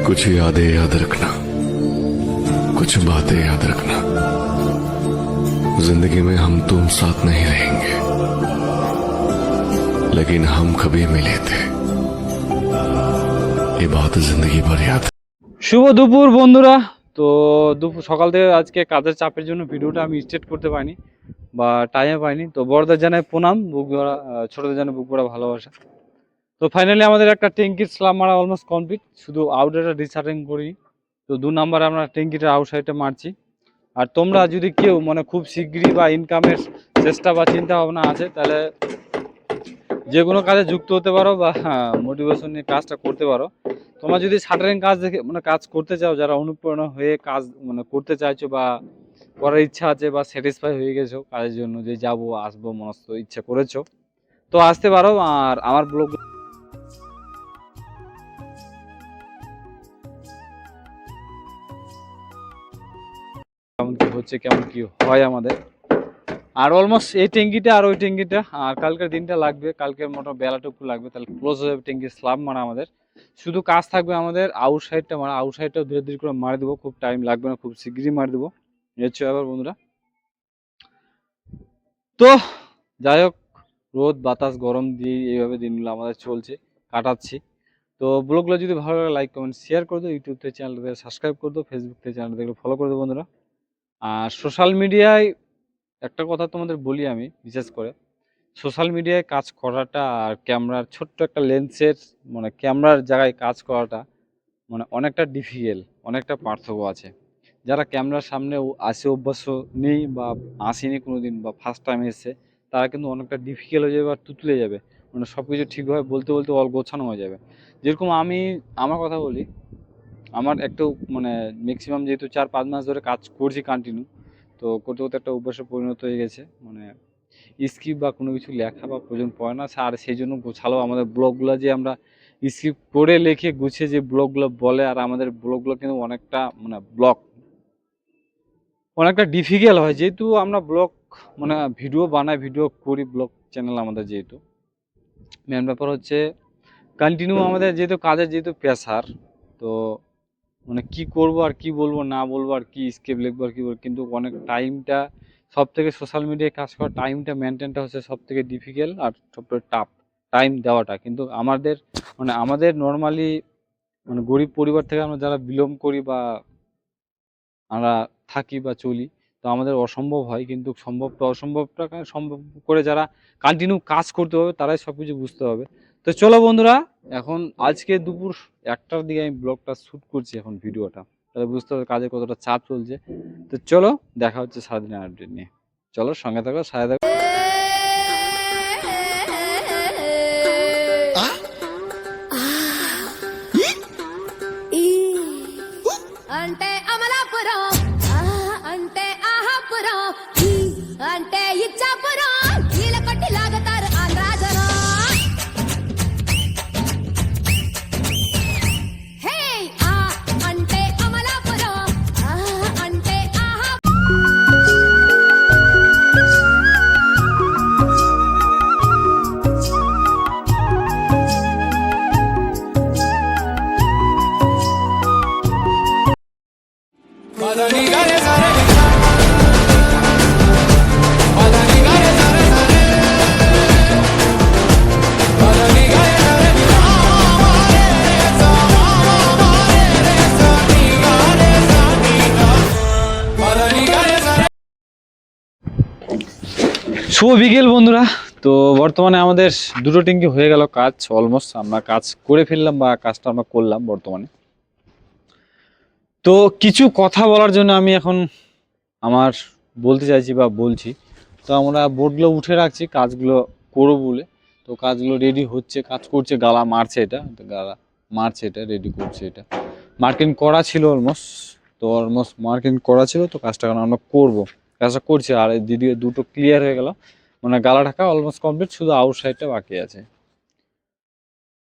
कुछ यादें याद रखना, कुछ बातें याद रखना। जिंदगी में हम तुम साथ नहीं रहेंगे, लेकिन हम कभी मिले थे, ये बात जिंदगी भर याद। শুভ দুপুর বন্ধুরা। তো দুপুর সকাল থেকে আজকে কাজের চাপের জন্য ভিডিওটা আমি স্টার্ট করতে পারিনি বা টাইমে পাইনি। তো বড়দের জানাই প্রণাম, বুক ভরা ছোটদের জানাই বুক ভরা ভালোবাসা। তো ফাইনালি আমাদের একটা ট্যাঙ্কির স্ল্যাব মারা অলমোস্ট কমপ্লিট, শুধু আউটারটা রিসার্টিং করি। তো 2 নাম্বার আমরা ট্যাঙ্কিটা আউটসাইডটা মারছি। আর তোমরা যদি কেউ মানে খুব শিগগিরই বা ইনকামের চেষ্টা বা চিন্তা ভাবনা আছে, তাহলে যে কোনো কাজে যুক্ত হতে পারো বা মোটিভেশন নিয়ে কাজটা করতে পারো। তোমরা যদি শাটারিং কাজ দেখে মানে কাজ করতে চাও, যারা অনুপ্রেরণা হয়ে কাজ মানে করতে চাইছো বা করার ইচ্ছা আছে বা স্যাটিসফাই হয়ে গেছো কাজের জন্য, যে যাবো আসবো মনস্থ ইচ্ছা করেছো, তো আসতে পারো। আর আমার ব্লগ কেমন কি হচ্ছে, কেমন কি হয় আমাদের। আর অলমোস্ট এই ট্যাঙ্কিটা আর ওই ট্যাঙ্কিটা আর কালকের দিনটা লাগবে, কালকের মোটা বেলাটুকু লাগবে, তাহলে ক্লোজ হয়ে যাবে ট্যাঙ্কির স্ল্যাব মারা আমাদের। শুধু কাজ থাকবে আমাদের আউটসাইডটা মারা, আউটসাইডটাও ধীরে ধীরে করে মারি দেবো, খুব টাইম লাগবে না, খুব শিগগিরই মারি দেবো। হচ্ছে আবার বন্ধুরা। তো যাই হোক, রোদ বাতাস গরম দিয়ে এইভাবে দিনগুলো আমাদের চলছে, কাটাচ্ছি। তো ব্লগগুলো যদি ভালো লাগে লাইক কমেন্ট শেয়ার করে দাও, ইউটিউব থেকে চ্যানেলটা সাবস্ক্রাইব করে দাও, ফেসবুক থেকে চ্যানেলটা দেখলে ফলো করে দাও বন্ধুরা। আর সোশ্যাল মিডিয়ায় একটা কথা তোমাদের বলি আমি, বিশেষ করে সোশ্যাল মিডিয়ায় কাজ করাটা আর ক্যামেরার ছোট্ট একটা লেন্সের মানে ক্যামেরার জায়গায় কাজ করাটা মানে অনেকটা ডিফিকাল্ট, অনেকটা পার্থক্য আছে। যারা ক্যামেরার সামনে আসে অভ্যাস নেই বা আসেনি কোনো দিন বা ফার্স্ট টাইম এসেছে, তারা কিন্তু অনেকটা ডিফিকাল্ট হয়ে যাবে বা তুতলে যাবে, মানে সব কিছু ঠিকভাবে বলতে বলতে গোছানো হয়ে যাবে। যেরকম আমি আমার কথা বলি, আমার একটু মানে ম্যাক্সিমাম যেহেতু 4-5 মাস ধরে কাজ করছি কন্টিনিউ, তো করতে করতে একটা অভ্যাসে পরিণত হয়ে গেছে, মানে স্ক্রিপ্ট বা কোনো কিছু লেখা বা প্রয়োজন পড়ে না। আর সেই জন্য গোছালো আমাদের ব্লগগুলো যে আমরা স্ক্রিপ্ট করে লিখে গুছিয়ে যে ব্লগগুলো বলে, আর আমাদের ব্লগগুলো কিন্তু অনেকটা মানে অনেকটা ডিফিকাল্ট হয়, যেহেতু আমরা ব্লগ মানে ভিডিও বানাই, ভিডিও করি, ব্লগ চ্যানেল আমাদের। যেহেতু মেন ব্যাপার হচ্ছে কন্টিনিউ আমাদের যেহেতু কাজের যেহেতু প্রেশার, তো মানে কি করব আর কি বলবো না বলবো আর কি স্ক্রিপ্ট লিখবো আর কি বলবো, কিন্তু অনেক টাইমটা সব থেকে সোশ্যাল মিডিয়ায় কাজ করার টাইমটা মেনটেনটা হচ্ছে সব থেকে ডিফিকাল্ট আর সব থেকে টাফ টাইম দেওয়াটা। কিন্তু আমাদের মানে আমাদের নর্মালি মানে গরিব পরিবার থেকে আমরা যারা বিলং করি বা আমরা থাকি বা চলি, তো আমাদের অসম্ভব হয়, কিন্তু অসম্ভবটা সম্ভব করে যারা কন্টিনিউ কাজ করতে হবে তারাই সব কিছু বুঝতে হবে। তো চলো বন্ধুরা, এখন আজকে দুপুর 1টার দিকে আমি ব্লগটা শ্যুট করছি এখন ভিডিওটা, তাহলে বুঝতে হবে কাজে কতটা চাপ চলছে। তো চলো দেখা হচ্ছে সারাদিনের আপডেট নিয়ে, চলো সঙ্গে থাকো, সাথে থাকো। అంటే అమలాపురం అంటే ఆహాపురం అంటే ఇచ్చాపురం కీల కొట్టి లాగుతారు ఆంధ్రాజనం హే ఆ అంటే అమలాపురం అంటే ఆహా শুভ বিকেল বন্ধুরা। তো বর্তমানে আমাদের দুটো ট্যাঙ্কি হয়ে গেল কাজ, অলমোস্ট আমরা কাজ করে ফেললাম বা কাজটা আমরা করলাম বর্তমানে। তো কিছু কথা বলার জন্য আমি এখন আমার বলতে চাইছি বা বলছি। তো আমরা বোর্ডগুলো উঠে রাখছি কাজগুলো করবো বলে। তো কাজগুলো রেডি হচ্ছে, কাজ করছে, গালা মারছে, এটা গালা মারছে, এটা রেডি করছে, এটা মার্কিং করা ছিল অলমোস্ট। তো অলমোস্ট মার্কিং করা ছিল, তো কাজটা এখন আমরা করবো, কাজটা করছি। আর এই দিদিকে দুটো ক্লিয়ার হয়ে গেল, মানে গালা ঢাকা অলমোস্ট কমপ্লিট, শুধু আউটসাইডটা বাকি আছে।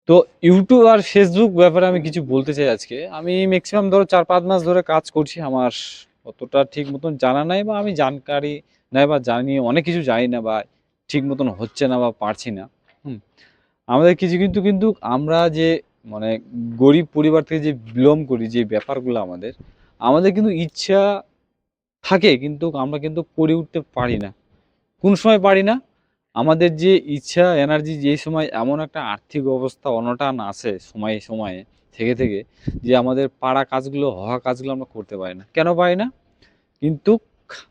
তো ইউটিউব আর ফেসবুক ব্যাপারে আমি কিছু বলতে চাই আজকে। আমি ম্যাক্সিমাম ধরো 4-5 মাস ধরে কাজ করছি, আমার অতটা ঠিক মতন জানা নাই বা আমি জানকারি নাই বা জানি অনেক কিছু জানি না বা ঠিক মতন হচ্ছে না বা পারছি না। আমাদের কিছু কিন্তু কিন্তু আমরা যে মানে গরিব পরিবার থেকে যে বিলং করি, যে ব্যাপারগুলো আমাদের আমাদের কিন্তু ইচ্ছা থাকে, কিন্তু আমরা কিন্তু করে উঠতে পারি না। কোন সময় পারি না? আমাদের যে ইচ্ছা এনার্জি যে সময় এমন একটা আর্থিক অবস্থা অনটন আসে সময়ে সময়ে থেকে থেকে, যে আমাদের পাড়া কাজগুলো হওয়া কাজগুলো আমরা করতে পারি না। কেন পারি না? কিন্তু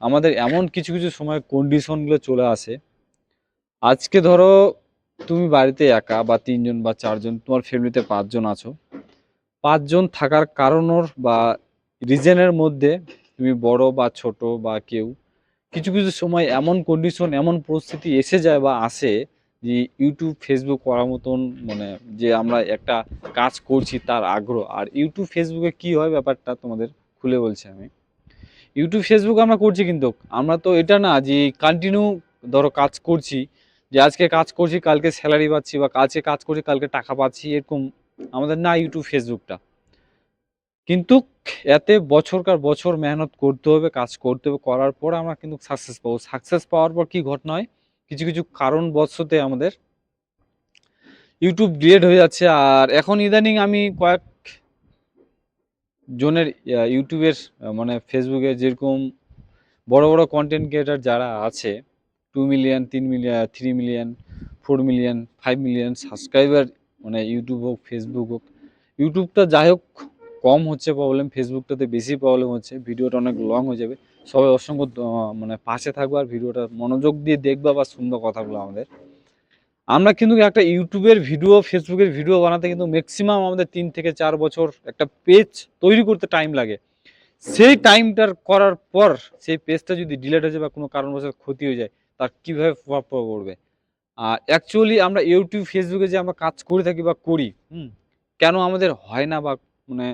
আমাদের এমন কিছু কিছু সময় কন্ডিশনগুলো চলে আসে। আজকে ধরো তুমি বাড়িতে একা বা ৩ জন বা ৪ জন, তোমার ফ্যামিলিতে ৫ জন আছো। ৫ জন থাকার কারণর বা রিজনের মধ্যে তুমি বড় বা ছোট বা কেউ কিছু কিছু সময় এমন কন্ডিশন এমন পরিস্থিতি এসে যায় বা আসে, যে ইউটিউব ফেসবুক করার মতন, মানে যে আমরা একটা কাজ করছি তার আগ্রহ। আর ইউটিউব ফেসবুকে কি হয় ব্যাপারটা তোমাদের খুলে বলছি আমি। ইউটিউব ফেসবুক আমরা করছি, কিন্তু আমরা তো এটা না যে কন্টিনিউ ধরো কাজ করছি, যে আজকে কাজ করছি কালকে স্যালারি পাচ্ছি, বা আজকে কাজ করছি কালকে টাকা পাচ্ছি, এরকম আমাদের না ইউটিউব ফেসবুকটা। কিন্তু এতে বছরকার বছর মেহনত করতে হবে, কাজ করতে হবে, করার পর আমরা কিন্তু সাকসেস পাবো। সাকসেস পাওয়ার পর কি ঘটনা হয়, কিছু কিছু কারণবশতে আমাদের ইউটিউব ডিলেট হয়ে যাচ্ছে। আর এখন ইদানিং আমি কয়েক জনের ইউটিউবের মানে ফেসবুকে যেরকম বড় বড় কন্টেন্ট ক্রিয়েটার যারা আছে, 2 million, 3 million, 3 million, 4 million, 5 million subscriber, মানে ইউটিউব হোক ফেসবুক হোক, ইউটিউবটা যাই হোক কম হচ্ছে প্রবলেম, ফেসবুকটাতে বেশি প্রবলেম হচ্ছে, ভিডিওটা অনেক লং হয়ে যাবে। সবাই অসংখ্য মানে পাশে থাকবে আর ভিডিওটা মনোযোগ দিয়ে দেখবা বা শুনবা কথাগুলো আমাদের। আমরা কিন্তু একটা ইউটিউবের ভিডিও ফেসবুকের ভিডিও বানাতে কিন্তু ম্যাক্সিমাম আমাদের 3 থেকে 4 বছর একটা পেজ তৈরি করতে টাইম লাগে। সেই টাইমটার করার পর সেই পেজটা যদি ডিলিট হয়ে যায় বা কোনো কারণবশত ক্ষতি হয়ে যায়, তার কিভাবে প্রভাব পড়বে। আর অ্যাকচুয়ালি আমরা ইউটিউব ফেসবুকে যে আমরা কাজ করে থাকি বা করি, কেন আমাদের হয় না বা মানে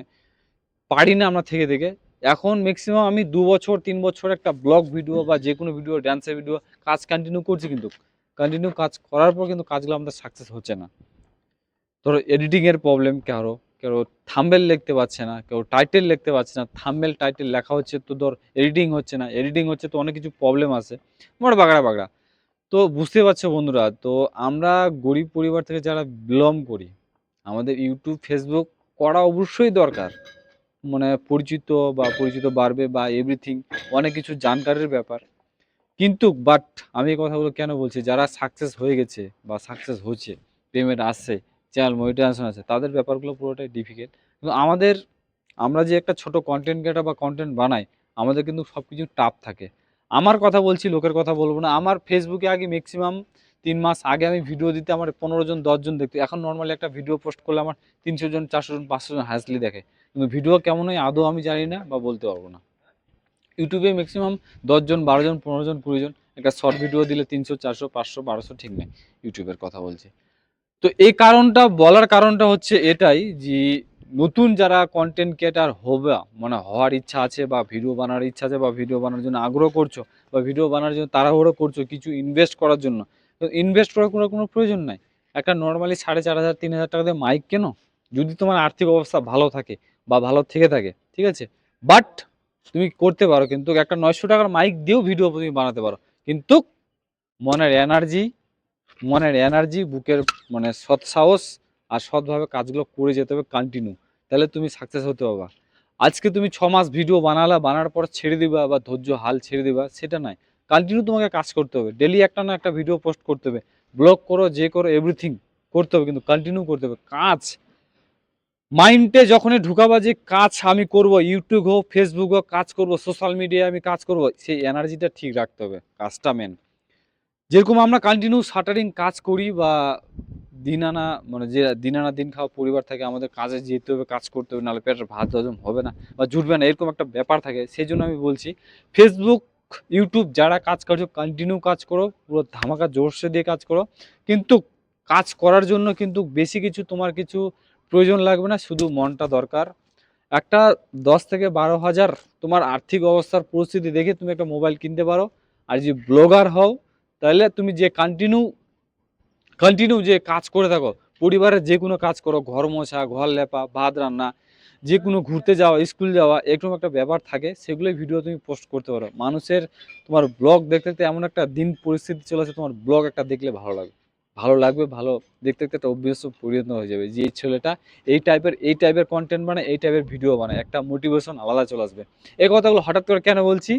পারি না আমরা থেকে থেকে, এখন ম্যাক্সিমাম আমি 2 বছর 3 বছর একটা ব্লগ ভিডিও বা যে কোনো ভিডিও, ড্যান্সের ভিডিও কাজ কন্টিনিউ করছি, কিন্তু কন্টিনিউ কাজ করার পর কিন্তু কাজগুলো আমাদের সাকসেস হচ্ছে না। ধরো এডিটিং এর প্রবলেম, কারো কেউ থাম্বনেল লিখতে পারছে না, কেউ টাইটেল লিখতে পারছে না, থাম্বনেল টাইটেল লেখা হচ্ছে তো ধর এডিটিং হচ্ছে না, এডিটিং হচ্ছে তো অনেক কিছু প্রবলেম আছে, মোট বাগড়া বাগড়া। তো বুঝতে পারছো বন্ধুরা, তো আমরা গরিব পরিবার থেকে যারা বিলং করি, আমাদের ইউটিউব ফেসবুক করা অবশ্যই দরকার। মানে পরিচিত বা পরিচিত বাড়বে বা এভরিথিং, অনেক কিছু জানকারির ব্যাপার। কিন্তু বাট আমি এই কথাগুলো কেন বলছি, যারা সাকসেস হয়ে গেছে বা সাকসেস হচ্ছে, পেমেন্ট আসছে, চ্যানেল মনিটাইজেশন আছে, তাদের ব্যাপারগুলো পুরোটাই ডিফিকাল্ট। কিন্তু আমাদের, আমরা যে একটা ছোট কন্টেন্ট ক্রিয়েটর বা কন্টেন্ট বানাই, আমাদের কিন্তু সব কিছু টাফ থাকে। আমার কথা বলছি, লোকের কথা বলবো না। আমার ফেসবুকে আগে ম্যাক্সিমাম 3 মাস আগে আমি ভিডিও দিতে আমার 15 জন 10 জন দেখতো। এখন নর্মালি একটা ভিডিও পোস্ট করলে আমার 300 জন 400 জন 500 জন হাজলি দেখে, কিন্তু ভিডিও কেমন হয় আদৌ আমি জানি না বা বলতে পারবো না। ইউটিউবে ম্যাক্সিমাম 10 জন 12 জন 15 জন 20 জন, একটা শর্ট ভিডিও দিলে 300 400 500 1200, ঠিক নেই, ইউটিউবের কথা বলছি। তো এই কারণটা বলার কারণটা হচ্ছে এটাই যে নতুন যারা কন্টেন্ট ক্রিয়েটার হবে, মানে হওয়ার ইচ্ছা আছে বা ভিডিও বানার ইচ্ছা আছে বা ভিডিও বানার জন্য আগ্রহ করছো বা ভিডিও বানার জন্য তাড়াহুড়ো করছো কিছু ইনভেস্ট করার জন্য, তো ইনভেস্ট করার কোনো প্রয়োজন নাই। একটা নর্মালি 4,500 3,000 টাকা দিয়ে মাইক কেন, যদি তোমার আর্থিক অবস্থা ভালো থাকে বা ভালো থেকে থাকে, ঠিক আছে। বাট তুমি করতে পারো, কিন্তু একটা 900 টাকার মাইক দিয়েও ভিডিও তুমি বানাতে পারো, কিন্তু মনের এনার্জি, বুকের মানে সৎ সাহস আর সৎভাবে কাজগুলো করে যেতে হবে কন্টিনিউ, তাহলে তুমি সাকসেস হতে পারবা। আজকে তুমি 6 মাস ভিডিও বানালা, বানার পর ছেড়ে দিবা বা ধৈর্য হাল ছেড়ে দিবা, সেটা নয়। কন্টিনিউ তোমাকে কাজ করতে হবে, ডেলি একটা না একটা ভিডিও পোস্ট করতে হবে, ব্লগ করো যে করো এভরিথিং করতে হবে, কিন্তু কন্টিনিউ করতে হবে কাজ। মাইন্ডে যখনই ঢুকাবা যে কাজ আমি করব, ইউটিউব হোক ফেসবুক হোক কাজ করব, সোশ্যাল মিডিয়ায় আমি কাজ করব, সেই এনার্জিটা ঠিক রাখতে হবে, কাজটা মেন। যেরকম আমরা কন্টিনিউ শাটারিং কাজ করি বা দিন আনা, মানে যে দিন আনা দিন খাওয়া পরিবার থাকে, আমাদের কাজে যেতে হবে, কাজ করতে হবে, নাহলে পেটের ভাত হজম হবে না বা জুটবে না, এরকম একটা ব্যাপার থাকে। সেই জন্য আমি বলছি ফেসবুক ইউটিউব যারা কাজ করছো কন্টিনিউ কাজ করো, পুরো ধামাকা জোরসে দিয়ে কাজ করো, কিন্তু কাজ করার জন্য কিন্তু বেশি কিছু তোমার কিছু প্রয়োজন লাগবে না, শুধু মনটা দরকার। একটা 10 থেকে 12 হাজার তোমার আর্থিক অবস্থার পরিস্থিতি দেখে তুমি একটা মোবাইল কিনতে পারো। আর যদি ব্লগার হও, তাহলে তুমি যে কন্টিনিউ কন্টিনিউ যে কাজ করে থাকো, পরিবারের যে কোনো কাজ করো, ঘর মোছা, ঘর লেপা, ভাত রান্না, যে কোনো ঘুরতে যাওয়া, স্কুল যাওয়া, এরকম একটা ব্যাপার থাকে, সেগুলোই ভিডিও তুমি পোস্ট করতে পারো। মানুষের তোমার ব্লগ দেখতে দেখতে এমন একটা দিন পরিস্থিতি চলে আসে, তোমার ব্লগ একটা দেখলে ভালো লাগে, ভালো লাগবে, ভালো দেখতে দেখতে একটা অভ্যস্ত পরিণত হয়ে যাবে যে এই ছেলেটা এই টাইপের কন্টেন্ট বানায়, এই টাইপের ভিডিও বানায়, একটা মোটিভেশন আলাদা চলে আসবে। এই কথাগুলো হঠাৎ করে কেন বলছি,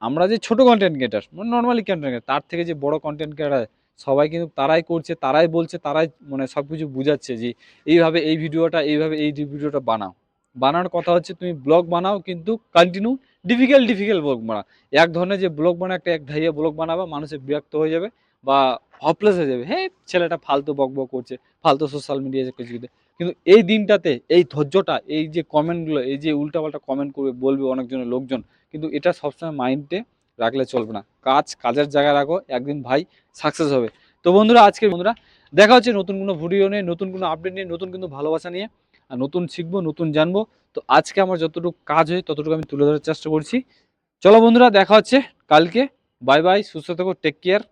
আমরা যে ছোট কন্টেন্ট ক্রিয়েটার মানে নর্মালি কন্টেন্ট ক্রিয়েটার, তার থেকে যে বড় কন্টেন্ট ক্রিয়েটার সবাই কিন্তু তারাই করছে, তারাই বলছে, তারাই মানে সব কিছু বুঝাচ্ছে যে এইভাবে এই ভিডিওটা বানানোর কথা হচ্ছে তুমি ব্লগ বানাও কিন্তু কন্টিনিউ ডিফিকাল্ট ব্লগ বানাও। এক ধরনের যে ব্লগ বানাও এক ধাইয়া ব্লগ বানাবা, মানুষের বিরক্ত হয়ে যাবে বা হপলেস হয়ে যাবে, হ্যাঁ ছেলেটা ফালতু বক করছে, ফালতু সোশ্যাল মিডিয়ায় কিছু কিছু। কিন্তু এই দিনটাতে এই ধৈর্যটা, এই যে কমেন্টগুলো, এই যে উল্টাপাল্টা কমেন্ট করবে বলবে অনেকজনের লোকজন, কিন্তু এটা সবসময় মাইন্ডে রাখলে চলবে না। কাজের জায়গায় রাখো, একদিন ভাই সাকসেস হবে। তো বন্ধুরা দেখা হচ্ছে নতুন কোনো ভিডিও নিয়ে, নতুন কোনো আপডেট নিয়ে, নতুন কিন্তু ভালোবাসা নিয়ে, আর নতুন শিখবো, নতুন জানবো। তো আজকে আমার যতটুকু কাজ হয় ততটুকু আমি তুলে ধরার চেষ্টা করছি। চলো বন্ধুরা, দেখা হচ্ছে কালকে। বাই বাই, সুস্থ থেকো, টেক কেয়ার।